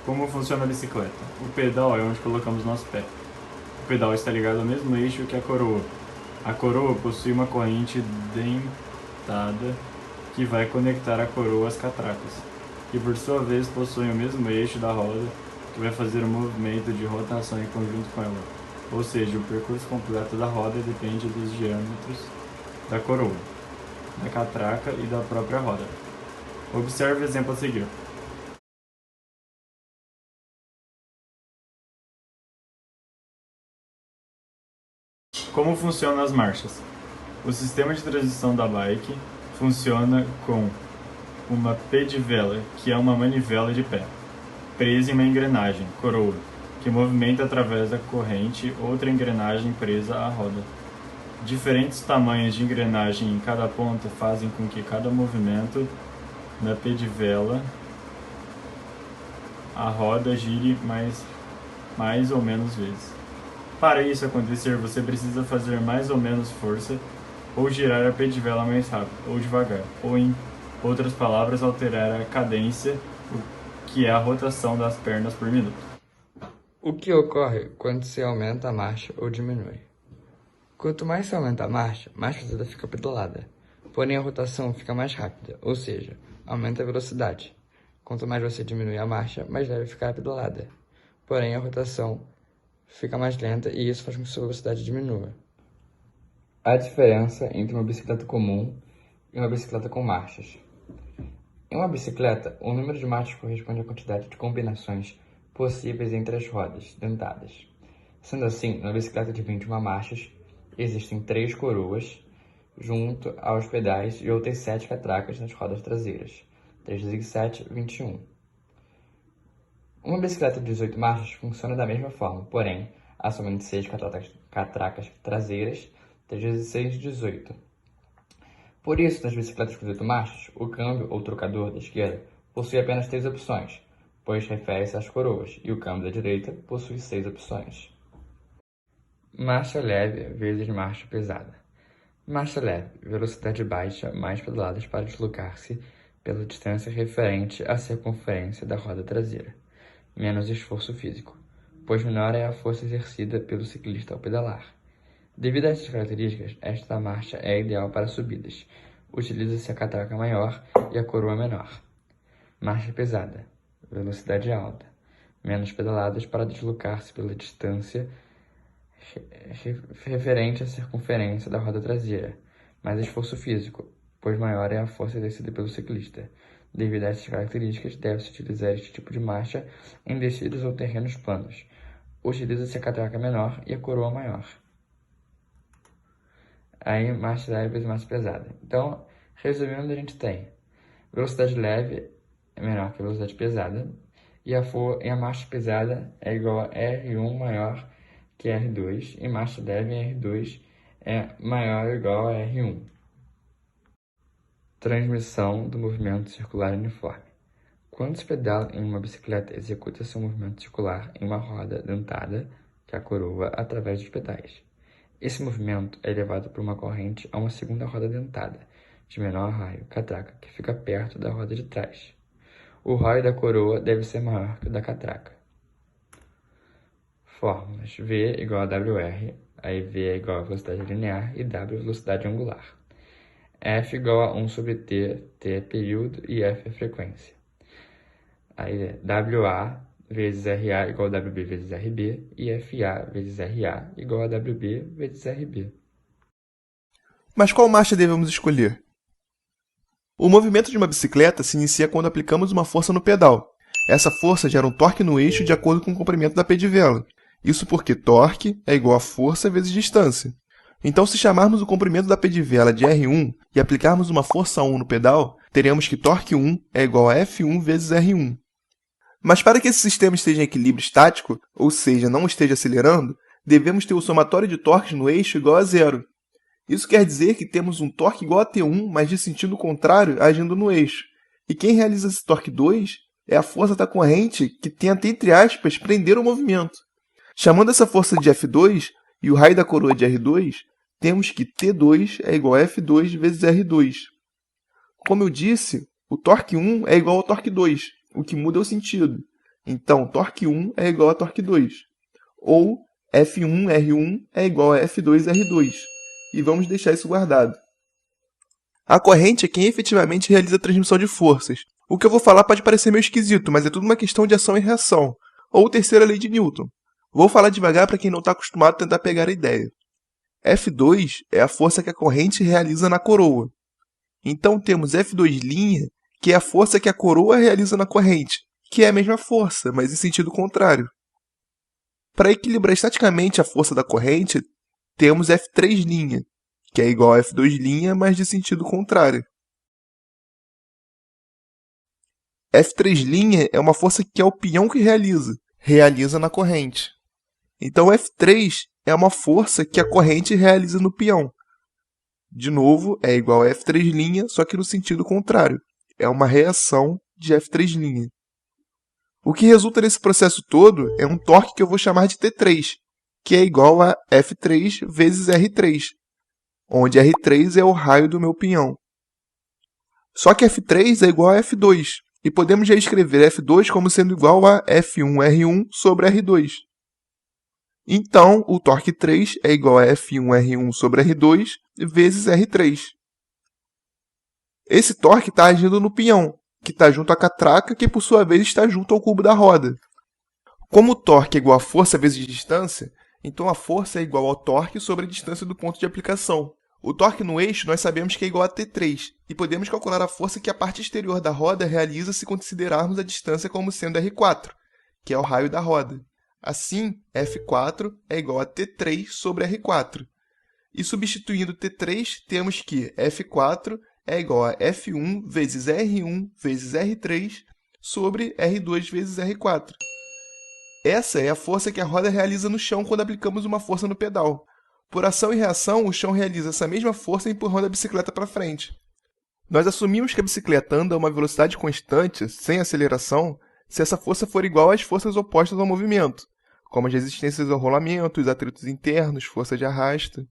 Como funciona a bicicleta? O pedal é onde colocamos nosso pé. O pedal está ligado ao mesmo eixo que a coroa. A coroa possui uma corrente dentada que vai conectar a coroa às catracas, que por sua vez possuem o mesmo eixo da roda, que vai fazer o movimento de rotação em conjunto com ela. Ou seja, o percurso completo da roda depende dos diâmetros da coroa, da catraca e da própria roda. Observe o exemplo a seguir. Como funcionam as marchas? O sistema de transição da bike funciona com uma pedivela, que é uma manivela de pé, presa em uma engrenagem, coroa, que movimenta através da corrente outra engrenagem presa à roda. Diferentes tamanhos de engrenagem em cada ponta fazem com que cada movimento na pedivela a roda gire mais ou menos vezes. Para isso acontecer, você precisa fazer mais ou menos força, ou girar a pedivela mais rápido ou devagar, ou em outras palavras, alterar a cadência, que é a rotação das pernas por minuto. O que ocorre quando se aumenta a marcha ou diminui? Quanto mais se aumenta a marcha, mais pesada fica a pedalada. Porém, a rotação fica mais rápida, ou seja, aumenta a velocidade. Quanto mais você diminui a marcha, mais leve fica a pedalada. Porém, a rotação fica mais lenta e isso faz com que sua velocidade diminua. A diferença entre uma bicicleta comum e uma bicicleta com marchas. Em uma bicicleta, o número de marchas corresponde à quantidade de combinações possíveis entre as rodas dentadas. Sendo assim, na bicicleta de 21 marchas, existem 3 coroas junto aos pedais e outras 7 catracas nas rodas traseiras. 3 vezes 7, 21. Uma bicicleta de 18 marchas funciona da mesma forma, porém, há somente 6 catracas traseiras, 3 vezes 6, 18. Por isso, nas bicicletas com 18 marchas, o câmbio ou trocador da esquerda possui apenas 3 opções, pois refere-se às coroas, e o câmbio da direita possui 6 opções. Marcha leve vezes marcha pesada. Marcha leve, velocidade baixa mais pedaladas para deslocar-se pela distância referente à circunferência da roda traseira. Menos esforço físico, pois menor é a força exercida pelo ciclista ao pedalar. Devido a estas características, esta marcha é ideal para subidas. Utiliza-se a catraca maior e a coroa menor. Marcha pesada, velocidade alta, menos pedaladas para deslocar-se pela distância referente à circunferência da roda traseira, mais esforço físico, pois maior é a força exercida pelo ciclista. Devido a essas características, deve-se utilizar este tipo de marcha em descidas ou terrenos planos. Utiliza-se a catraca menor e a coroa maior. Aí, marcha leve vezes marcha pesada. Então, resumindo, a gente tem velocidade leve é menor que a velocidade pesada, e a marcha pesada é igual a R1 maior que R2, e marcha leve em R2 é maior ou igual a R1. Transmissão do movimento circular uniforme. Quando se pedala em uma bicicleta, executa-se um movimento circular em uma roda dentada, que é a coroa, através dos pedais. Esse movimento é levado por uma corrente a uma segunda roda dentada, de menor raio, catraca, que fica perto da roda de trás. O raio da coroa deve ser maior que o da catraca. Fórmulas: V igual a WR, aí V é igual a velocidade linear e W velocidade angular. F igual a 1 sobre T, T é período e F é frequência. Aí é WA vezes RA igual a WB vezes RB e FA vezes RA igual a WB vezes RB. Mas qual marcha devemos escolher? O movimento de uma bicicleta se inicia quando aplicamos uma força no pedal. Essa força gera um torque no eixo de acordo com o comprimento da pedivela. Isso porque torque é igual a força vezes distância. Então, se chamarmos o comprimento da pedivela de R1 e aplicarmos uma força 1 no pedal, teremos que torque 1 é igual a F1 vezes R1. Mas para que esse sistema esteja em equilíbrio estático, ou seja, não esteja acelerando, devemos ter o somatório de torques no eixo igual a zero. Isso quer dizer que temos um torque igual a T1, mas de sentido contrário agindo no eixo. E quem realiza esse torque 2 é a força da corrente que tenta, entre aspas, prender o movimento. Chamando essa força de F2 e o raio da coroa de R2, temos que T2 é igual a F2 vezes R2. Como eu disse, o torque 1 é igual ao torque 2, o que muda é o sentido. Então, torque 1 é igual a torque 2. Ou F1R1 é igual a F2R2. E vamos deixar isso guardado. A corrente é quem efetivamente realiza a transmissão de forças. O que eu vou falar pode parecer meio esquisito, mas é tudo uma questão de ação e reação, ou terceira lei de Newton. Vou falar devagar para quem não está acostumado a tentar pegar a ideia. F2 é a força que a corrente realiza na coroa. Então temos F2', que é a força que a coroa realiza na corrente, que é a mesma força, mas em sentido contrário. Para equilibrar estaticamente a força da corrente, temos F3', que é igual a F2', mas de sentido contrário. F3' é uma força que é o peão que realiza na corrente. Então F3 é uma força que a corrente realiza no peão. De novo, é igual a F3', só que no sentido contrário. É uma reação de F3'. O que resulta nesse processo todo é um torque que eu vou chamar de T3, que é igual a F3 vezes R3, onde R3 é o raio do meu pinhão. Só que F3 é igual a F2, e podemos já escrever F2 como sendo igual a F1R1 sobre R2. Então, o torque 3 é igual a F1R1 sobre R2 vezes R3. Esse torque está agindo no pinhão, que está junto à catraca, que por sua vez está junto ao cubo da roda. Como o torque é igual a força vezes distância, então a força é igual ao torque sobre a distância do ponto de aplicação. O torque no eixo nós sabemos que é igual a T3, e podemos calcular a força que a parte exterior da roda realiza se considerarmos a distância como sendo R4, que é o raio da roda. Assim, F4 é igual a T3 sobre R4. E substituindo T3, temos que F4 é igual a F1 vezes R1 vezes R3 sobre R2 vezes R4. Essa é a força que a roda realiza no chão quando aplicamos uma força no pedal. Por ação e reação, o chão realiza essa mesma força empurrando a bicicleta para frente. Nós assumimos que a bicicleta anda a uma velocidade constante, sem aceleração, se essa força for igual às forças opostas ao movimento, como as resistências ao rolamento, os atritos internos, força de arrasto.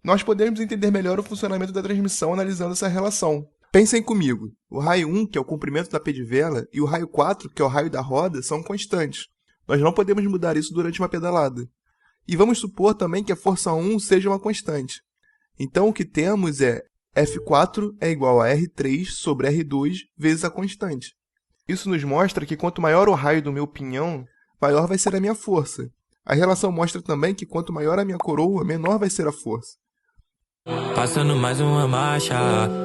Nós podemos entender melhor o funcionamento da transmissão analisando essa relação. Pensem comigo, o raio 1, que é o comprimento da pedivela, e o raio 4, que é o raio da roda, são constantes. Nós não podemos mudar isso durante uma pedalada. E vamos supor também que a força 1 seja uma constante. Então o que temos é F4 é igual a R3 sobre R2 vezes a constante. Isso nos mostra que quanto maior o raio do meu pinhão, maior vai ser a minha força. A relação mostra também que quanto maior a minha coroa, menor vai ser a força. Passando mais uma marcha,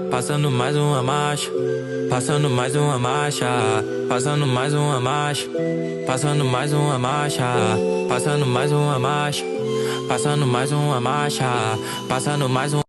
passando mais uma marcha, passando mais uma marcha, passando mais uma marcha, passando mais uma marcha, passando mais uma marcha, passando mais uma marcha, passando mais um